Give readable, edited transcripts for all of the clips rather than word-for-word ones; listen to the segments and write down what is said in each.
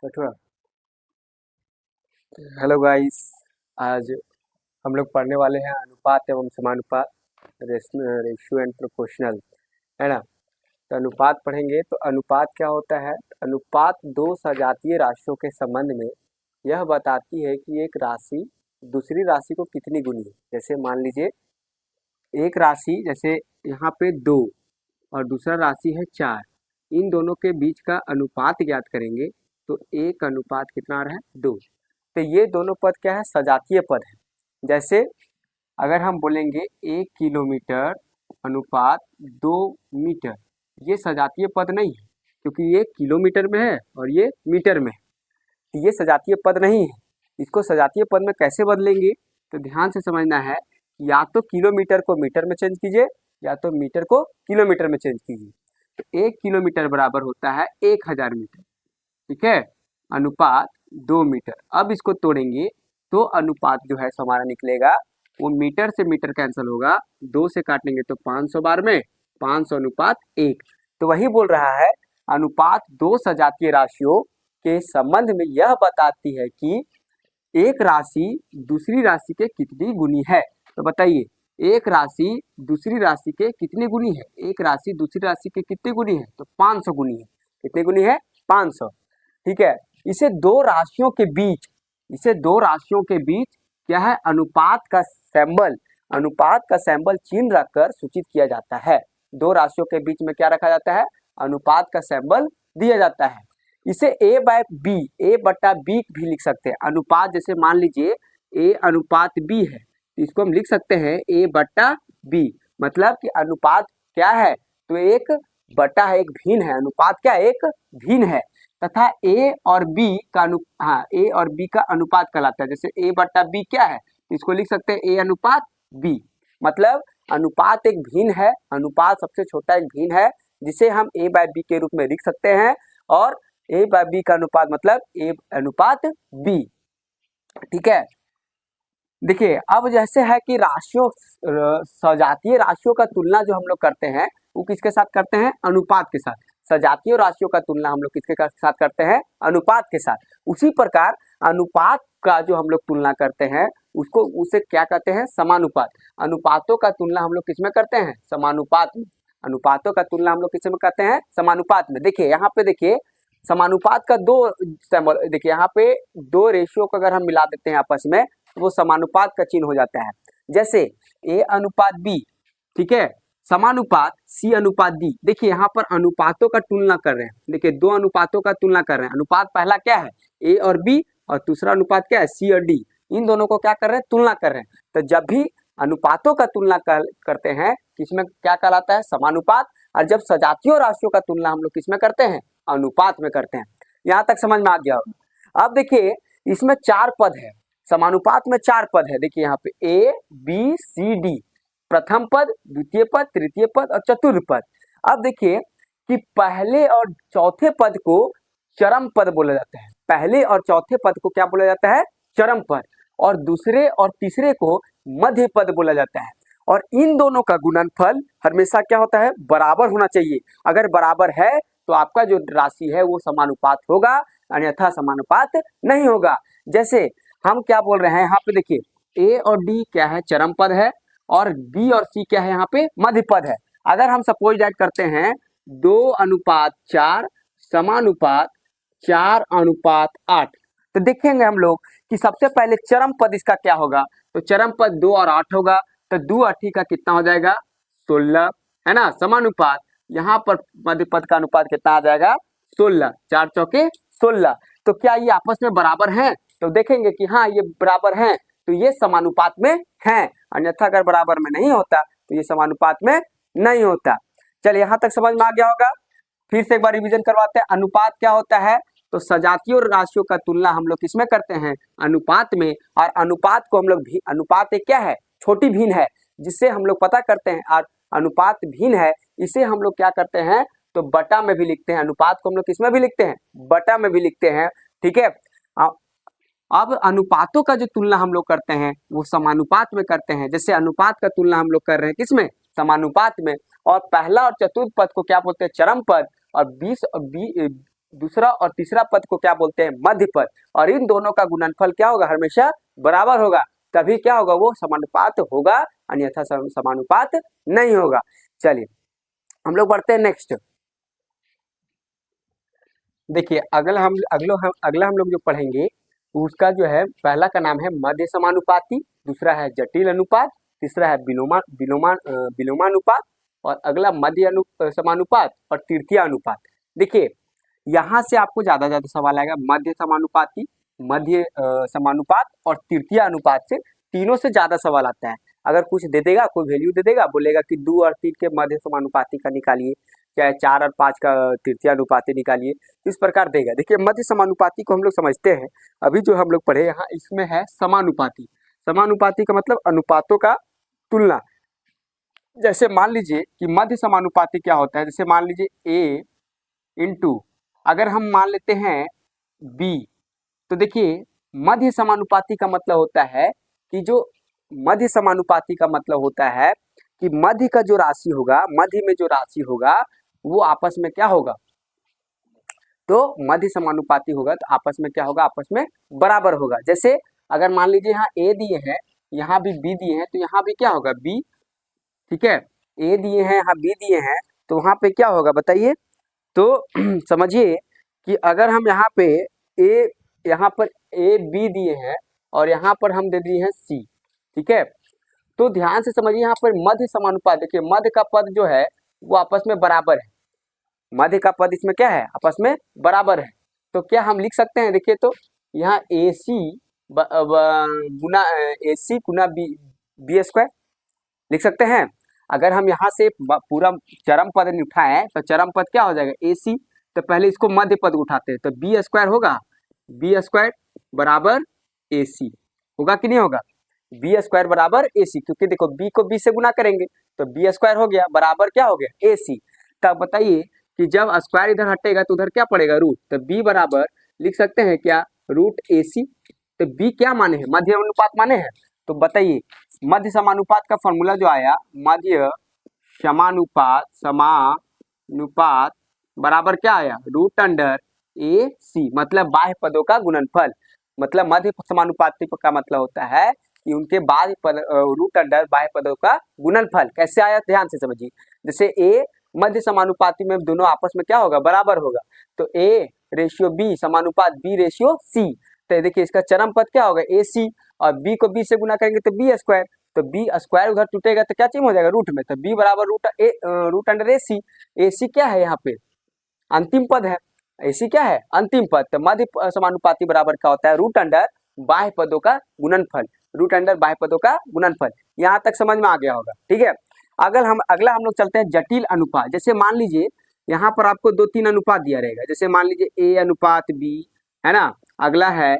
Kathua. Hello guys, आज हम लोग पढ़ने वाले हैं अनुपात एवं समानुपात, रेशियो एंड प्रोपोर्शनल, है ना। तो अनुपात पढ़ेंगे। तो अनुपात क्या होता है? अनुपात दो सजातीय राशियों के संबंध में यह बताती है कि एक राशि दूसरी राशि को कितनी गुनी है। जैसे मान लीजिए एक राशि, जैसे यहाँ पे 2 और दूसरा राशि है 4, इन दोनों के बीच का अनुपात ज्ञात करेंगे तो एक अनुपात कितना आ रहा है? 2। तो ये दोनों पद क्या है? सजातीय पद है। जैसे अगर हम बोलेंगे 1 किलोमीटर अनुपात 2 मीटर, ये सजातीय पद नहीं है क्योंकि ये किलोमीटर में है और ये मीटर में है, तो ये सजातीय पद नहीं है। इसको सजातीय पद में कैसे बदलेंगे? तो ध्यान से समझना है, या तो किलोमीटर को मीटर में चेंज कीजिए या तो मीटर को किलोमीटर में चेंज कीजिए। तो 1 किलोमीटर बराबर होता है 1000 मीटर, ठीक है, अनुपात 2 मीटर। अब इसको तोड़ेंगे तो अनुपात जो है हमारा निकलेगा, वो मीटर से मीटर कैंसिल होगा, 2 से काटेंगे तो 500 बार में 500 अनुपात 1। तो वही बोल रहा है, अनुपात दो सजातीय राशियों के संबंध में यह बताती है कि एक राशि दूसरी राशि के कितनी गुनी है। तो बताइए, एक राशि दूसरी राशि के कितनी गुनी है? एक राशि दूसरी राशि के कितनी गुनी है? तो 500 गुनी है। कितनी गुनी है? 500, ठीक है। इसे दो राशियों के बीच क्या है? अनुपात का सिंबल चिन्ह रखकर सूचित किया जाता है। दो राशियों के बीच में क्या रखा जाता है? अनुपात का सिंबल दिया जाता है। इसे ए बटा बी भी लिख सकते हैं। अनुपात, जैसे मान लीजिए ए अनुपात बी है, तो इसको हम लिख सकते हैं ए बटा बी। मतलब कि अनुपात क्या है? तो एक बटा है, एक भिन्न है। अनुपात क्या है? एक भिन्न है। तथा ए और बी का अनुपात कहलाता है। जैसे ए बटा बी क्या है? इसको लिख सकते हैं ए अनुपात बी। मतलब अनुपात एक भिन्न है, अनुपात सबसे छोटा एक भिन्न है जिसे हम ए बाय बी के रूप में लिख सकते हैं। और ए बाय बी का अनुपात मतलब ए अनुपात बी, ठीक है। देखिए, अब जैसे है कि सजातीय राशियों का तुलना जो हम लोग करते हैं वो किसके साथ करते हैं? अनुपात के साथ। सजातीय राशियों का तुलना हम लोग किसके साथ करते हैं? अनुपात के साथ। उसी प्रकार अनुपात का जो हम लोग तुलना करते हैं उसे क्या कहते हैं? समानुपात। अनुपातों का तुलना हम लोग किसमें करते हैं? समानुपात में। अनुपातों का तुलना हम लोग किसमें करते हैं? समानुपात में। देखिए यहाँ पे, देखिए समानुपात का दो सिंबल, देखिए यहाँ पे दो रेशियो को अगर हम मिला देते हैं आपस में, वो समानुपात का चिन्ह हो जाता है। जैसे ए अनुपात बी, ठीक है, समानुपात सी अनुपात डी। देखिए यहाँ पर अनुपातों का तुलना कर रहे हैं। देखिए दो अनुपातों का तुलना कर रहे हैं। अनुपात पहला क्या है? ए और बी, और दूसरा अनुपात क्या है? सी और डी। इन दोनों को क्या कर रहे हैं? तुलना कर रहे हैं। तो जब भी अनुपातों का तुलना करते हैं, किसमें क्या कहलाता है? समानुपात। और जब सजातीय राशियों का तुलना हम लोग किसमें करते हैं? अनुपात में करते हैं। यहाँ तक समझ में आ गया होगा। अब देखिए इसमें 4 पद है, समानुपात में 4 पद है। देखिए यहाँ पे ए बी सी डी, प्रथम पद, द्वितीय पद, तृतीय पद और चतुर्थ पद। अब देखिए कि पहले और चौथे पद को चरम पद बोला जाता है। पहले और चौथे पद को क्या बोला जाता है? चरम पद। और दूसरे और तीसरे को मध्य पद बोला जाता है। और इन दोनों का गुणनफल हमेशा क्या होता है? बराबर होना चाहिए। अगर बराबर है तो आपका जो राशि है वो समानुपात होगा, अन्यथा समानुपात नहीं होगा। जैसे हम क्या बोल रहे हैं यहाँ पे, देखिए ए और डी क्या है? चरम पद है, और बी और सी क्या है? यहाँ पे मध्य पद है। अगर हम सपोज दैट करते हैं 2 अनुपात 4 समानुपात 4 अनुपात 8, तो देखेंगे हम लोग कि सबसे पहले चरम पद इसका क्या होगा? तो चरम पद 2 और 8 होगा। तो 2 8 का कितना हो जाएगा? 16, है ना। समानुपात यहाँ पर मध्य पद का अनुपात कितना आ जाएगा? 16, 4 चौके 16। तो क्या ये आपस में बराबर हैं? तो देखेंगे कि हाँ ये बराबर हैं, तो ये समानुपात में हैं। अन्यथा अगर बराबर में नहीं होता तो ये समानुपात में नहीं होता। चलिए यहाँ तक समझ में आ गया होगा। फिर से एक बार रिवीजन करवाते हैं। अनुपात क्या होता है? तो सजातीय राशियों का तुलना हम लोग किसमें करते हैं? अनुपात में। और अनुपात को हम लोग भी, अनुपात एक क्या है? छोटी भिन्न है, जिससे हम लोग पता करते हैं। और अनुपात भिन्न है, इसे हम लोग क्या करते हैं? तो बटा में भी लिखते हैं। अनुपात को हम लोग किसमें भी लिखते हैं? बटा में भी लिखते हैं, ठीक है। अब अनुपातों का जो तुलना हम लोग करते हैं वो समानुपात में करते हैं। जैसे अनुपात का तुलना हम लोग कर रहे हैं किसमें? समानुपात में। और पहला और चतुर्थ पद को क्या बोलते हैं? चरम पद। और दूसरा और तीसरा पद को क्या बोलते हैं, मध्य पद। और इन दोनों का गुणनफल क्या होगा, हमेशा बराबर होगा, तभी क्या होगा, वो समानुपात होगा, अन्यथा समानुपात नहीं होगा। चलिए हम लोग बढ़ते हैं नेक्स्ट। देखिए अगला हम लोग जो पढ़ेंगे उसका जो है पहला का नाम है मध्य समानुपाती, दूसरा है जटिल अनुपात, तीसरा है विलोमानुपात और अगला समानुपात और तृतीय अनुपात। देखिए यहाँ से आपको ज्यादा सवाल आएगा, मध्य समानुपाती, मध्य समानुपात और तृतीय अनुपात से तीनों से ज्यादा सवाल आता है। अगर कुछ दे देगा, कोई वैल्यू दे देगा, बोलेगा कि 2 और 3 के मध्य समानुपाती का निकालिए, चाहे 4 और 5 का तृतीय अनुपाती निकालिए, इस प्रकार देगा। देखिए मध्य समानुपाती को हम लोग समझते हैं, अभी जो हम लोग पढ़े यहाँ इसमें है समानुपाती। समानुपाती का मतलब अनुपातों का तुलना। जैसे मान लीजिए कि मध्य समानुपाती क्या होता है, जैसे मान लीजिए ए इंटू अगर हम मान लेते हैं बी, तो देखिए मध्य समानुपाती का मतलब होता है कि जो मध्य समानुपाती का मतलब होता है कि मध्य का जो राशि होगा, मध्य में जो राशि होगा वो आपस में क्या होगा, तो मध्य समानुपाती होगा तो आपस में क्या होगा, आपस में बराबर होगा। जैसे अगर मान लीजिए यहाँ ए दिए हैं, यहाँ भी बी दिए हैं, तो यहाँ भी क्या होगा, बी, ठीक है, ए दिए हैं यहाँ बी दिए हैं, तो वहां पे क्या होगा बताइए। तो समझिए कि अगर हम यहाँ पे यहाँ पर ए बी दिए हैं और यहाँ पर हम दे दिए हैं सी, ठीक है, तो ध्यान से समझिए यहाँ पर मध्य समानुपात, देखिए मध्य का पद जो है वो आपस में बराबर है, मध्य का पद इसमें क्या है, आपस में बराबर है। तो क्या हम लिख सकते हैं, देखिए तो यहाँ ए सी गुना ए सी गुना बी स्क्वायर लिख सकते हैं। अगर हम यहाँ से पूरा चरम पद नहीं उठाएं तो चरम पद क्या हो जाएगा, ए सी, तो पहले इसको मध्य पद उठाते हैं, तो बी स्क्वायर होगा, बी स्क्वायर बराबर ए सी होगा कि नहीं होगा, बी स्क्वायर बराबर ए सी, क्योंकि देखो बी को बी से गुना करेंगे तो बी स्क्वायर हो गया बराबर क्या हो गया, ए सी। तब बताइए कि जब स्क्वायर इधर हटेगा तो उधर क्या पड़ेगा, रूट, तो बी बराबर लिख सकते हैं क्या, रूट ए सी। तो बी क्या माने हैं, मध्य अनुपात माने हैं। तो बताइए मध्य समानुपात का फॉर्मूला जो आया, मध्य समानुपात बराबर क्या आया, रूट अंडर ए सी, मतलब बाह्य पदों का गुणनफल। मतलब मध्य समानुपाती का मतलब होता है कि उनके बाह्य पद रूट अंडर बाह्य पदों का गुणनफल। कैसे आया ध्यान से समझिए, जैसे ए मध्य समानुपाती में दोनों आपस में क्या होगा, बराबर होगा, तो ए रेशियो बी समानुपात बी रेशियो सी। तो देखिए इसका चरम पद क्या होगा, ए सी, और बी को बी से गुना करेंगे तो बी स्क्वायर, तो बी स्क्वायर उधर टूटेगा तो क्या चीज हो जाएगा, रूट में, तो बी बराबर रूट अंडर ए सी। ए सी क्या है यहाँ पे, अंतिम पद है, ए सी क्या है, अंतिम पद। तो मध्य समानुपाती बराबर क्या होता है, रूट अंडर बाह्य पदों का गुणनफल, रूट अंडर बाह्य पदों का गुणनफल। यहाँ तक समझ में आ गया होगा, ठीक है। अगला हम लोग चलते हैं जटिल अनुपात। जैसे मान लीजिए यहाँ पर आपको 2-3 अनुपात दिया रहेगा, जैसे मान लीजिए ए अनुपात बी, है ना, अगला है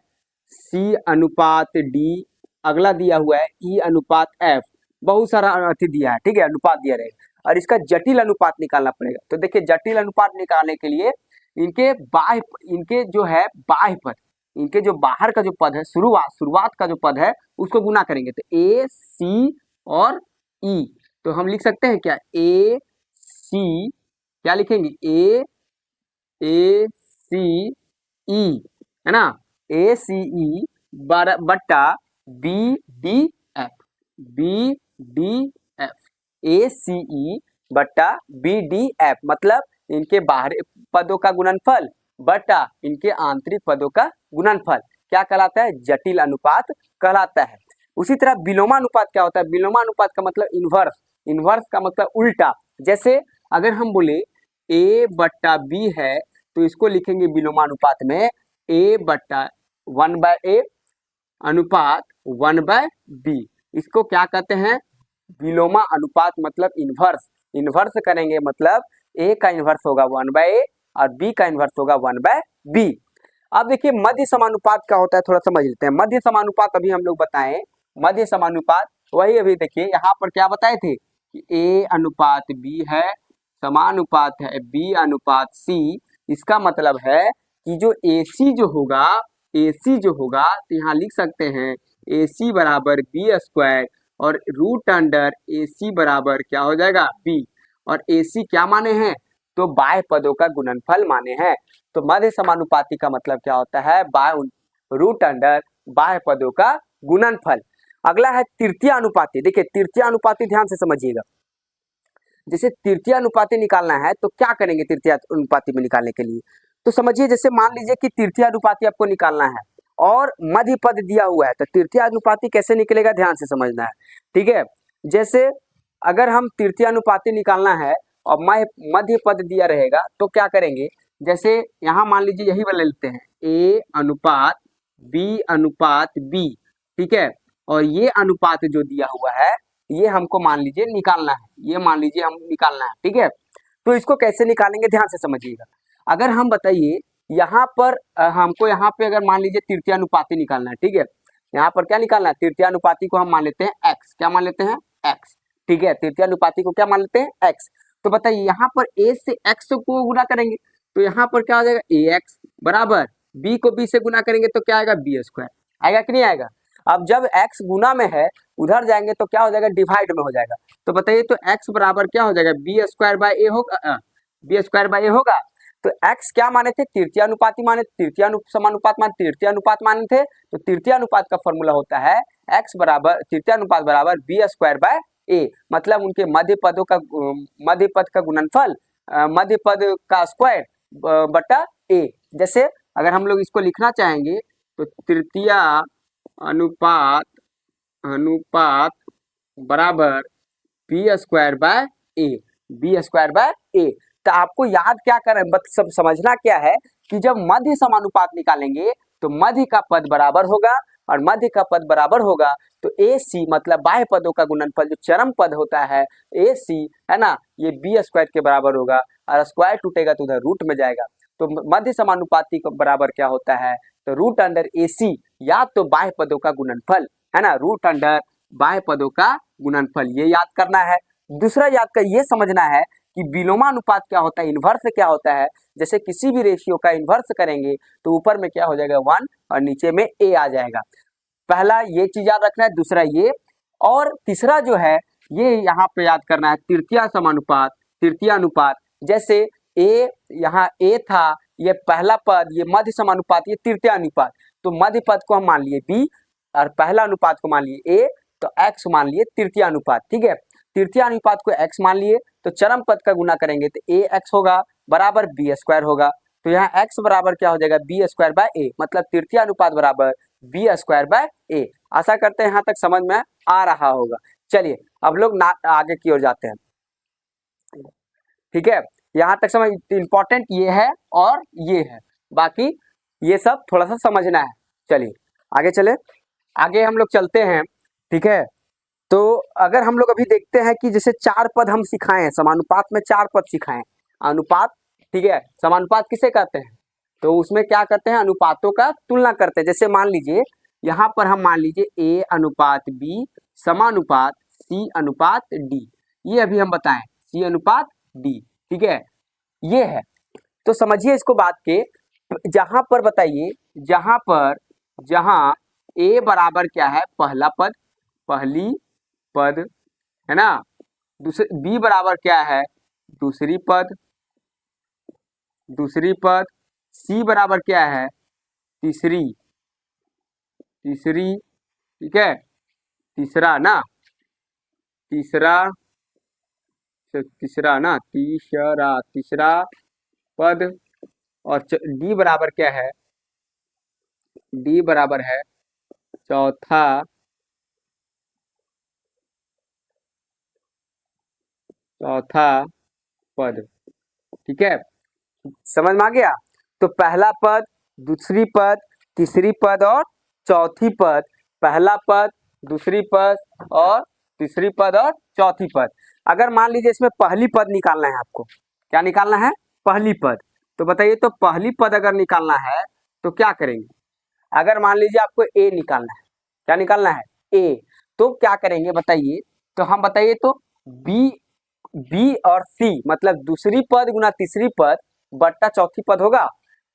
सी अनुपात डी, अगला दिया हुआ है ई अनुपात एफ, बहुत सारा अति दिया है, ठीक है, अनुपात दिया रहेगा और इसका जटिल अनुपात निकालना पड़ेगा। तो देखिए जटिल अनुपात निकालने के लिए इनके जो है बाह्य पद, इनके जो बाहर का जो पद है, शुरुआत का जो पद है उसको गुना करेंगे, तो ए सी और ई, तो हम लिख सकते हैं क्या, ए सी, क्या लिखेंगे, ए सी ई, है ना, ए सी ई बट्टा B D F, B D F, A C E बट्टा बी डी एफ, मतलब इनके बाहरी पदों का गुणनफल बटा इनके आंतरिक पदों का गुणनफल क्या कहलाता है, जटिल अनुपात कहलाता है। उसी तरह विलोमानुपात क्या होता है, विलोमानुपात का मतलब इन्वर्स, इन्वर्स का मतलब उल्टा। जैसे अगर हम बोले ए बट्टा बी है तो इसको लिखेंगे विलोमानुपात में ए बट्टा 1/a अनुपात 1/b, इसको क्या कहते हैं, विलोमा अनुपात, मतलब इन्वर्स। इन्वर्स करेंगे मतलब ए का इन्वर्स होगा 1/a और बी का इन्वर्स होगा 1/b। अब देखिए मध्य समानुपात क्या होता है, थोड़ा समझ लेते हैं। मध्य समानुपात अभी हम लोग बताएं, मध्य समानुपात वही अभी देखिए यहाँ पर क्या बताए थे कि ए अनुपात बी है, समानुपात है बी अनुपात सी। इसका मतलब है कि जो AC जो होगा तो यहाँ लिख सकते हैं AC बराबर बी स्क्वायर और रूट अंडर AC बराबर क्या हो जाएगा, बी, और AC क्या माने हैं, तो बाह्य पदों का गुणनफल माने हैं। तो मध्य समानुपाती का मतलब क्या होता है, रूट अंडर बाह्य पदों का गुणनफल। अगला है तृतीय अनुपाती। देखिए तृतीय अनुपाती ध्यान से समझिएगा, जैसे तृतीय अनुपाती निकालना है तो क्या करेंगे तृतीय अनुपाती में निकालने के लिए, तो समझिए जैसे मान लीजिए कि तृतीय अनुपाती आपको निकालना है और मध्य पद दिया हुआ है, तो तृतीय अनुपाती कैसे निकलेगा ध्यान से समझना है, ठीक है। जैसे अगर हम तृतीय अनुपाती निकालना है और मध्य पद दिया रहेगा तो क्या करेंगे, जैसे यहाँ मान लीजिए यही वाला लेते हैं ए अनुपात बी अनुपात बी, ठीक है, और ये अनुपात जो दिया हुआ है ये हमको मान लीजिए निकालना है, ये मान लीजिए हम निकालना है, ठीक है। तो इसको कैसे निकालेंगे ध्यान से समझिएगा। अगर हम बताइए यहाँ पर हमको यहाँ पे अगर मान लीजिए तृतीय अनुपाती निकालना है, ठीक है, यहाँ पर क्या निकालना है, तृतीय अनुपाती को हम मान लेते हैं एक्स, क्या मान लेते हैं एक्स, ठीक है, तृतीय अनुपाती को क्या मान लेते हैं एक्स। तो बताइए यहाँ पर ए से एक्स को गुना करेंगे तो यहाँ पर क्या हो जाएगा ए एक्स बराबर बी को बी से गुना करेंगे तो क्या आएगा बी स्क्वायर, आएगा कि नहीं आएगा। अब जब x गुना में है उधर जाएंगे तो क्या हो जाएगा डिवाइड में हो जाएगा, तो बताइए तो x बराबर क्या हो जाएगा बी स्क्वायर बाय ए होगा, बी स्क्वायर बाय ए होगा। तो x क्या माने थे, तृतीय अनुपाती माने, तृतीय समानुपात माने, तृतीय अनुपात माने थे, तो तृतीय अनुपात का फॉर्मूला होता है x बराबर तृतीय अनुपात बराबर बी स्क्वायर बाय ए, मतलब उनके मध्य पदों का मध्य पद का गुणनफल मध्य पद का स्क्वायर बटा ए। जैसे अगर हम लोग इसको लिखना चाहेंगे तो तृतीय अनुपात अनुपात बराबर B square by A, B square by A. तो आपको याद क्या करें, सब समझना क्या है कि जब मध्य समानुपात निकालेंगे तो मध्य का पद बराबर होगा और मध्य का पद बराबर होगा तो ए सी मतलब बाह्य पदों का गुणनफल जो चरम पद होता है ए सी है ना, ये बी स्क्वायर के बराबर होगा और स्क्वायर टूटेगा तो उधर रूट में जाएगा। तो मध्य समानुपाती का बराबर क्या होता है, तो रूट अंडर ए सी या तो बाह्य पदों का गुणनफल है ना, रूट अंडर बाह्य पदों का गुणनफल, ये याद करना है। दूसरा याद कर ये समझना है कि विलोमानुपात क्या होता है, इन्वर्स क्या होता है। जैसे किसी भी रेशियो का इन्वर्स करेंगे तो ऊपर में क्या हो जाएगा 1 और नीचे में ए आ जाएगा। पहला ये चीज याद रखना है, दूसरा ये, और तीसरा जो है ये यहाँ पे याद करना है तृतीय समानुपात, तृतीय अनुपात। जैसे ए यहाँ ए था, ये पहला पद, ये मध्य समानुपात, ये तृतीय अनुपात, तो मध्य पद को हम मान लिए बी और पहला अनुपात को मान लिए ए, तो x मान लिए तृतीय अनुपात, ठीक है। तृतीय अनुपात को x मान लिए तो चरम पद का गुना करेंगे तो ए एक्स होगा बराबर बी स्क्वायर होगा, तो यहाँ x बराबर क्या हो जाएगा बी स्क्वायर बाय ए, मतलब तृतीय अनुपात बराबर बी स्क्वायर बाय ए। आशा करते हैं यहाँ तक समझ में आ रहा होगा। चलिए अब लोग आगे की ओर जाते हैं, ठीक है। यहाँ तक समझ इंपॉर्टेंट ये है और ये है, बाकी ये सब थोड़ा सा समझना है। चलिए आगे चले, आगे हम लोग चलते हैं, ठीक है। तो अगर हम लोग अभी देखते हैं कि जैसे 4 पद हम सिखाए हैं, समानुपात में 4 पद सिखाए, अनुपात, ठीक है, समानुपात किसे कहते हैं, तो उसमें क्या करते हैं अनुपातों का तुलना करते हैं। जैसे मान लीजिए यहाँ पर हम मान लीजिए ए अनुपात बी समानुपात सी अनुपात डी, ये अभी हम बताएं सी अनुपात डी, ठीक है, ये है। तो समझिए इसको बात के, जहां पर बताइए जहां ए बराबर क्या है पहला पद, पहली पद है ना, दूसरे बी बराबर क्या है दूसरी पद, दूसरी पद, सी बराबर क्या है तीसरी, तीसरी, ठीक है, तीसरा ना, तीसरा, तीसरा ना, तीसरा पद, और डी बराबर क्या है, डी बराबर है चौथा पद, ठीक है, समझ में आ गया। तो पहला पद, दूसरी पद, तीसरी पद और चौथी पद, पहला पद, दूसरी पद और तीसरी पद और चौथी पद। अगर मान लीजिए इसमें पहली पद निकालना है आपको, क्या निकालना है पहली पद, तो बताइए तो पहली पद अगर निकालना है तो क्या करेंगे। अगर मान लीजिए आपको ए निकालना है, क्या निकालना है ए, तो क्या करेंगे बताइए, तो हम बताइए तो बी और सी मतलब दूसरी पद गुना तीसरी पद बट्टा चौथी पद होगा।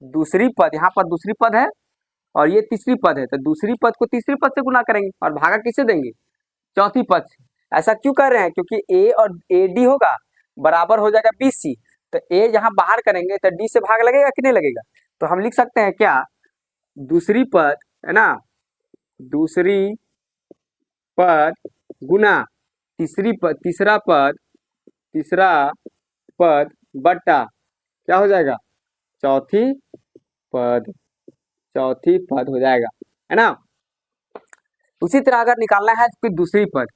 दूसरी पद, यहाँ पर दूसरी पद है और ये तीसरी पद है, तो दूसरी पद को तीसरी पद से गुना करेंगे और भागा किसे देंगे चौथी पद से। ऐसा क्यों कर रहे हैं, क्योंकि ए और ए डी होगा बराबर हो जाएगा बी सी, तो ए यहाँ बाहर करेंगे तो डी से भाग लगेगा कि नहीं लगेगा। तो हम लिख सकते हैं क्या, दूसरी पद है ना, दूसरी पद गुना तीसरा पद बट्टा क्या हो जाएगा, चौथी पद, चौथी पद हो जाएगा, है ना। उसी तरह अगर निकालना है फिर दूसरी पद,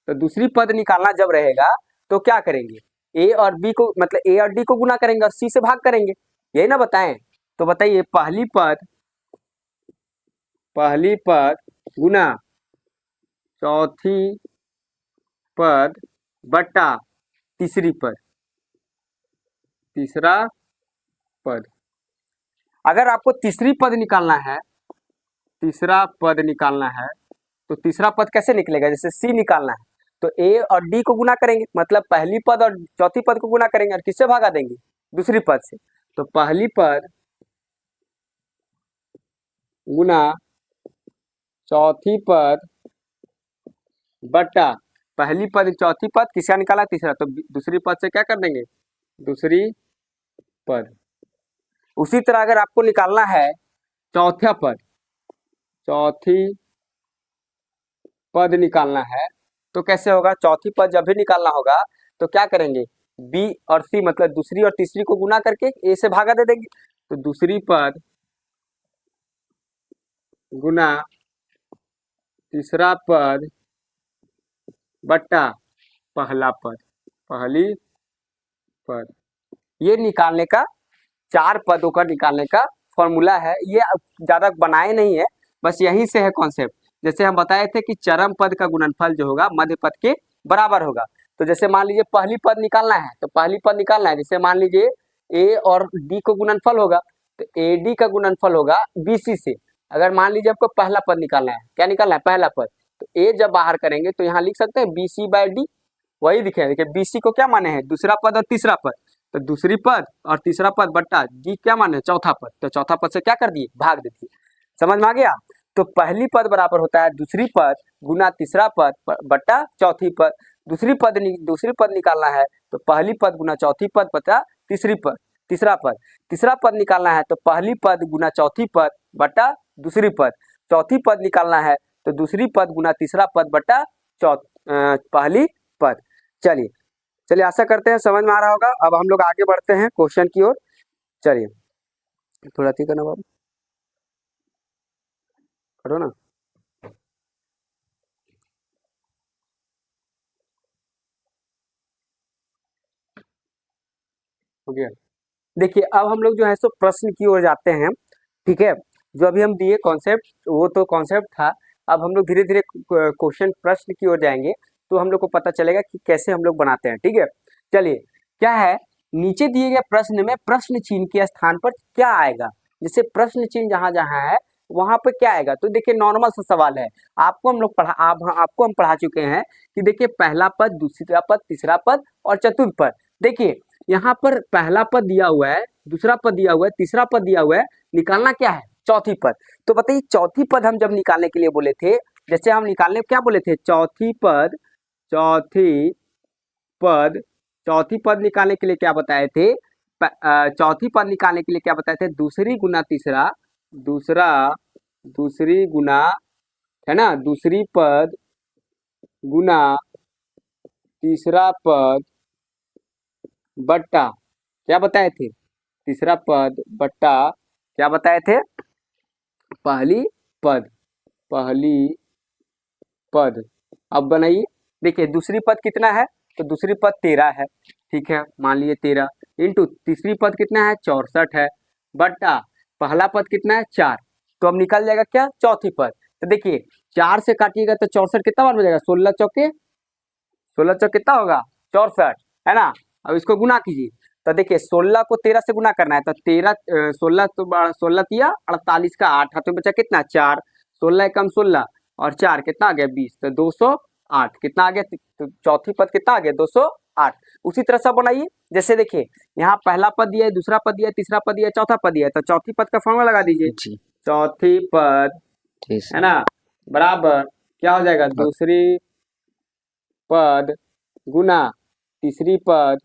तो दूसरी पद निकालना जब रहेगा तो क्या करेंगे, ए और बी को मतलब ए और डी को गुना करेंगे और सी से भाग करेंगे, यही ना बताएं। तो बताइए पहली पद गुना चौथी पद बट्टा तीसरा पद। अगर आपको तीसरा पद निकालना है तो तीसरा पद कैसे निकलेगा, जैसे सी निकालना है तो ए और डी को गुना करेंगे, मतलब पहली पद और चौथी पद को गुना करेंगे और किससे भागा देंगे, दूसरी पद से। तो पहली पद गुना चौथी पद बट्टा पहली पद चौथी पद, किसका निकाला, तीसरा, तो दूसरी पद से क्या कर देंगे, दूसरी पद। उसी तरह अगर आपको निकालना है चौथी पद निकालना है तो कैसे होगा, चौथी पद जब भी निकालना होगा तो क्या करेंगे, बी और सी मतलब दूसरी और तीसरी को गुना करके ए से भागा दे देंगे। तो दूसरी पद गुना तीसरा पद बट्टा पहली पद। ये निकालने का, चार पदों का निकालने का फॉर्मूला है, ये ज्यादा बनाए नहीं है, बस यहीं से है कॉन्सेप्ट। जैसे हम बताए थे कि चरम पद का गुणनफल जो होगा मध्य पद के बराबर होगा। तो जैसे मान लीजिए पहली पद निकालना है तो पहली पद निकालना है, जैसे मान लीजिए ए और डी को गुणनफल होगा तो ए डी का गुणनफल होगा बी सी से। अगर मान लीजिए आपको पहला पद निकालना है, क्या निकालना है, पहला पद, तो ए जब बाहर करेंगे तो यहाँ लिख सकते हैं बी सी बाय डी, वही दिखे, देखिए बी सी को क्या माने हैं, दूसरा पद और तीसरा पद, तो दूसरी पद और तीसरा पद बट्टा डी क्या माने, चौथा पद, तो चौथा पद से क्या कर दिए, भाग दे दिए। समझ में आ गया। तो पहली पद बराबर होता है दूसरी पद गुना तीसरा पद बट्टा चौथी पद। दूसरी पद निकालना है तो पहली पद गुना चौथी पद बट्टा तीसरा पद निकालना है तो पहली पद गुना चौथी पद बट्टा दूसरी पद। चौथी पद निकालना है तो दूसरी पद गुना तीसरा पद बट्टा पहली पद। चलिए आशा करते हैं समझ में आ रहा होगा। अब हम लोग आगे बढ़ते हैं क्वेश्चन की ओर। चलिए थोड़ा ठीक है ना बाबू, करो ना। हो गया। देखिए अब हम लोग जो है सो प्रश्न की ओर जाते हैं, ठीक है। जो अभी हम दिए कॉन्सेप्ट वो तो कॉन्सेप्ट था, अब हम लोग धीरे धीरे क्वेश्चन प्रश्न की ओर जाएंगे तो हम लोग को पता चलेगा कि कैसे हम लोग बनाते हैं, ठीक है। चलिए क्या है, नीचे दिए गए प्रश्न में प्रश्न चिन्ह के स्थान पर क्या आएगा, जैसे प्रश्न चिन्ह जहां जहां है वहां पर क्या आएगा। तो देखिए नॉर्मल सा सवाल है, आपको हम लोग आपको हम पढ़ा चुके हैं कि देखिए पहला पद, दूसरा पद, तीसरा पद और चतुर्थ पद। देखिए यहाँ पर पहला पद दिया हुआ है, दूसरा पद दिया हुआ है, तीसरा पद दिया हुआ है, निकालना क्या है, चौथी पद। तो बताइए चौथी पद हम जब निकालने के लिए बोले थे, जैसे हम निकालने क्या बोले थे, चौथी पद निकालने के लिए क्या बताए थे, चौथी पद निकालने के लिए क्या बताए थे, दूसरी गुना है ना, दूसरी पद गुना तीसरा पद बट्टा क्या बताए थे, तीसरा पद बट्टा क्या बताए थे, पहली पद। अब बनाइए, देखिए दूसरी पद कितना है, तो दूसरी पद 13 है, ठीक है, मान लीजिए 13 इंटू तीसरी पद कितना है, 64 है, बट्टा पहला पद कितना है, 4। तो अब निकल जाएगा क्या, चौथी पद। तो देखिए 4 से काटिएगा तो 64 कितना बार बन जाएगा, 16 चौक कितना होगा, 64, है ना। अब इसको गुना कीजिए, तो देखिए 16 को 13 से गुना करना है तो 16 तिया 48 का 8 हाथ में बचा कितना, 4, 16 एकम 16 और 4 कितना आ गया, 20, तो 208 कितना आ गया, तो चौथी पद कितना आ गया, 208। उसी तरह से बनाइए, जैसे देखिए यहाँ पहला पद दिया है, दूसरा पद दिया है, तीसरा पद दिया है, चौथा पद दिया है, तो चौथी पद का फॉर्मूला लगा दीजिए, चौथी पद है ना बराबर क्या हो जाएगा, दूसरी पद गुना तीसरी पद,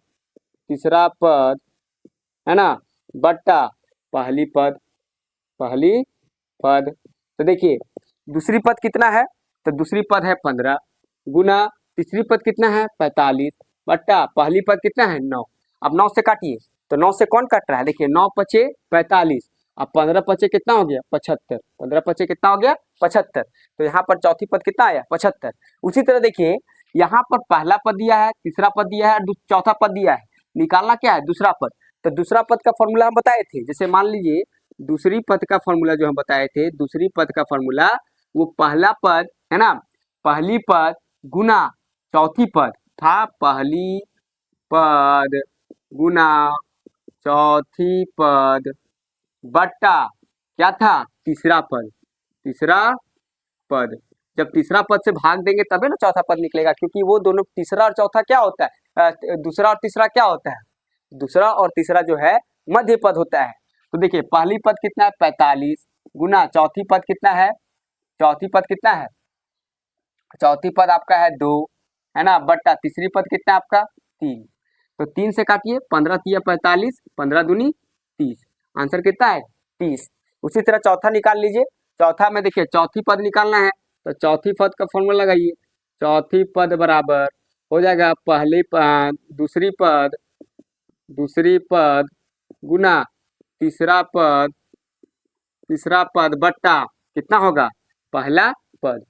तीसरा पद, है ना, बट्टा पहली पद, पहली पद। तो देखिए दूसरी पद कितना है, तो दूसरी पद है 15 गुना तीसरी पद कितना है 45 बट्टा पहली पद कितना है 9। अब 9 से काटिए, तो 9 से कौन कट रहा है, देखिए 9 पचे 45, अब 15 पचे कितना हो गया 75, 15 पचे कितना हो गया 75। तो यहाँ पर चौथी पद कितना आया 75। उसी तरह देखिए यहाँ पर पहला पद दिया है, तीसरा पद दिया है, चौथा पद दिया है, निकालना क्या है दूसरा पद। तो दूसरा पद का फॉर्मूला हम बताए थे, जैसे मान लीजिए दूसरी पद का फॉर्मूला जो हम बताए थे, दूसरी पद का फॉर्मूला वो पहला पद है ना, पहली पद गुना चौथी पद था, पहली पद गुना चौथी पद बट्टा क्या था तीसरा पद, तीसरा पद। जब तीसरा पद से भाग देंगे तभी ना चौथा पद निकलेगा, क्योंकि वो दोनों तीसरा और चौथा क्या होता है, दूसरा और तीसरा क्या होता है, दूसरा और तीसरा जो है मध्य पद होता है। तो देखिए पहली पद कितना है 45 गुना चौथी पद कितना है, चौथी पद कितना है, चौथी पद आपका है 2 है ना, बट्टा तीसरी पद कितना है आपका 3। तो 3 से काटिए, 15 तिया 45, 15 दूनी 30, आंसर कितना है 30। उसी तरह चौथा निकाल लीजिए, चौथा में देखिए चौथी पद निकालना है, तो चौथी पद का फॉर्मूला लगाइए, चौथी पद बराबर हो जाएगा पहली पद दूसरी पद, दूसरी पद गुना तीसरा पद, तीसरा पद बट्टा कितना होगा पहला पद,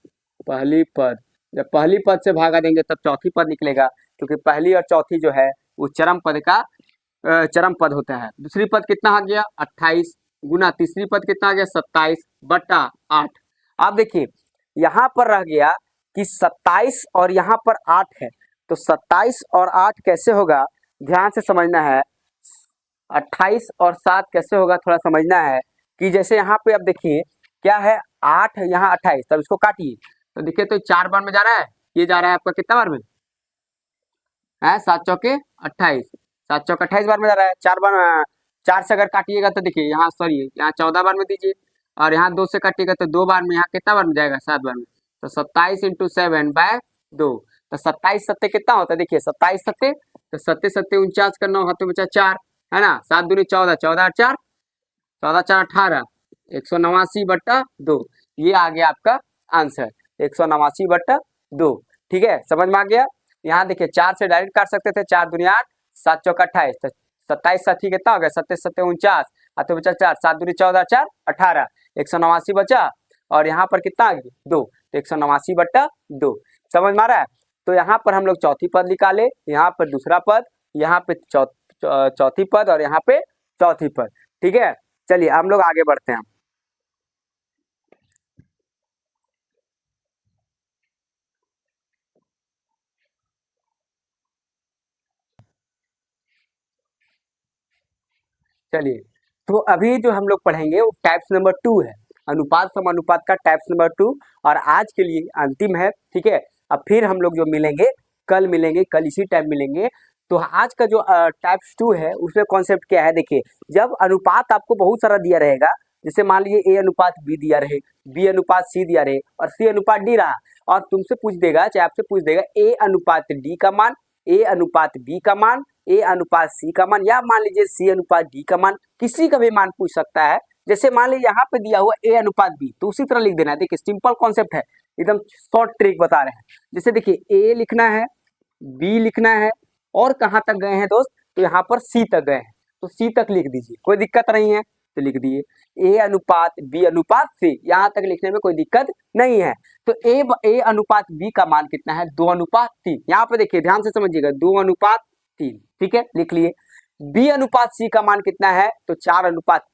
पहली पद। जब पहली पद से भागा देंगे तब चौथी पद निकलेगा, क्योंकि पहली और चौथी जो है वो चरम पद का चरम पद होता है। दूसरी पद कितना आ गया 28 गुना तीसरी पद कितना आ गया 27 बट्टा 8। अब देखिए यहाँ पर रह गया कि 27 और यहाँ पर 8 है, तो 27 और 8 कैसे होगा ध्यान से समझना है, 28 और 7 कैसे होगा थोड़ा समझना है। कि जैसे यहाँ पे अब देखिए क्या है 8 यहाँ 28, तब इसको काटिए तो देखिए तो 4 बार में जा रहा है, ये जा रहा है आपका कितना बार में है 7 चौके 28, 7 चौके 28 बार में जा रहा है, 4 बार 4 से अगर काटिएगा तो देखिए यहाँ सॉरी यहाँ 14 बार में दीजिए, और यहाँ 2 से काटिएगा तो 2 बार में, यहाँ कितना बार में जाएगा 7 बार में, तो 27 × 7 बाय 2, तो 27 सत्ते कितना होता है, देखिए 27 सत्ते तो सत्ते सत्ते 49 का 9 हाथों बचा 4 है ना, 7 दूनी 14, 14 4, 14 4 18, 189 बट्टा 2, ये आ गया आपका आंसर 189 बट्टा 2। ठीक है समझ में आ गया। यहाँ देखिए 4 से डायरेक्ट काट सकते थे, 4 दूनी 8, 7 चौका 28, तो 27 साथी कितना हो गया 7 7 49, हाथों बचा 4, 7 दूनी 14 4 18, 189 बचा, और यहाँ पर कितना आ गया 2, तो 189 बट्टा 2। समझ में आ रहा है। तो यहाँ पर हम लोग चौथी पद निकाले, यहाँ पर दूसरा पद, यहाँ पे चौथी पद और यहाँ पे चौथी पद। ठीक है चलिए हम लोग आगे बढ़ते हैं। चलिए तो अभी जो हम लोग पढ़ेंगे वो टाइप्स नंबर 2 है, अनुपात समानुपात का टाइप्स नंबर 2, और आज के लिए अंतिम है। ठीक है अब फिर हम लोग जो मिलेंगे कल इसी टाइम मिलेंगे। तो आज का जो टाइप्स 2 है उसमें कॉन्सेप्ट क्या है, देखिए जब अनुपात आपको बहुत सारा दिया रहेगा, जैसे मान लीजिए A अनुपात B दिया रहे, B अनुपात C दिया रहे और C अनुपात D रहा, और तुमसे पूछ देगा चाहे आपसे पूछ देगा A अनुपात D का मान, A अनुपात B का मान, A अनुपात C का मान, या मान लीजिए C अनुपात D का मान, किसी का भी मान पूछ सकता है। जैसे मान लीजिए यहाँ पे दिया हुआ A अनुपात B, तो उसी तरह लिख देना है। देखिए सिंपल कॉन्सेप्ट है, एकदम शॉर्ट ट्रिक बता रहे हैं। जैसे देखिए A लिखना है, B लिखना है, और कहाँ तक गए हैं दोस्त, तो यहाँ पर C तक गए हैं, तो C तक लिख दीजिए, कोई दिक्कत नहीं है, तो लिख दिए A अनुपात B अनुपात C, यहाँ तक लिखने में कोई दिक्कत नहीं है। तो A अनुपात B का मान कितना है 2 अनुपात 3, यहाँ पे देखिए ध्यान से समझिएगा 2 अनुपात 3, ठीक है लिख लिए। B अनुपात C का मान कितना है, तो 4 अनुपात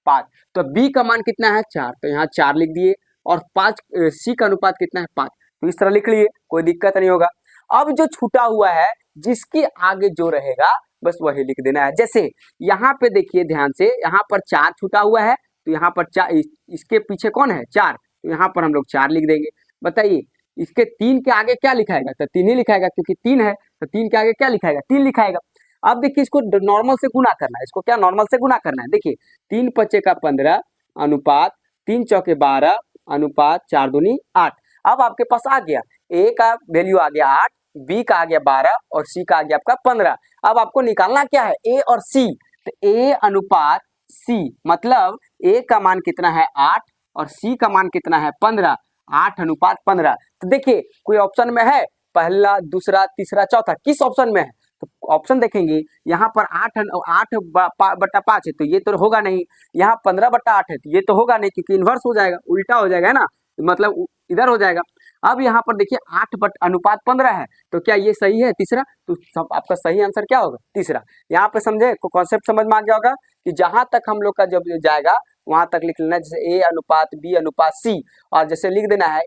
5, तो B का मान कितना है 4, तो यहाँ 4 लिख दिए, और 5 C का अनुपात कितना है 5, तो इस तरह लिख लिए, कोई दिक्कत नहीं होगा। अब जो छूटा हुआ है जिसके आगे जो रहेगा बस वही लिख देना है। जैसे यहाँ पे देखिए ध्यान से, यहाँ पर 4 छूटा हुआ है, तो यहाँ पर 4, इसके पीछे कौन है 4, तो यहाँ पर हम लोग 4 लिख देंगे। बताइए इसके 3 के आगे क्या लिखाएगा, तो 3 ही लिखाएगा, क्योंकि 3 है तो 3 के आगे क्या लिखाएगा 3 लिखाएगा। अब देखिए इसको नॉर्मल से गुना करना है, इसको क्या नॉर्मल से गुना करना है। देखिए 3 पच्चे का 15 अनुपात 3 चौके 12 अनुपात 4 दूनी 8। अब आपके पास आ गया A का वैल्यू आ गया 8, बी का आ गया 12 और सी का आ गया आपका 15। अब आपको निकालना क्या है, ए और सी। तो ए अनुपात सी मतलब ए का मान कितना है 8 और सी का मान कितना है 15, 8:15। तो देखिए कोई ऑप्शन में है पहला, दूसरा, तीसरा, चौथा, किस ऑप्शन में है? तो ऑप्शन देखेंगे यहाँ पर 8/5 है तो ये तो होगा नहीं, यहाँ 15/8 है तो ये तो होगा नहीं क्योंकि इन्वर्स हो जाएगा, उल्टा हो जाएगा, है ना, मतलब इधर हो जाएगा। अब यहाँ पर देखिए 8/15 है तो क्या ये सही है तीसरा? तो सब आपका सही आंसर क्या होगा? तीसरा। यहाँ पे समझे, कॉन्सेप्ट समझ में आ गया होगा कि जहां तक हम लोग का जब जाएगा वहां तक लिख लेना, जैसे ए अनुपात बी अनुपात सी, और जैसे लिख देना है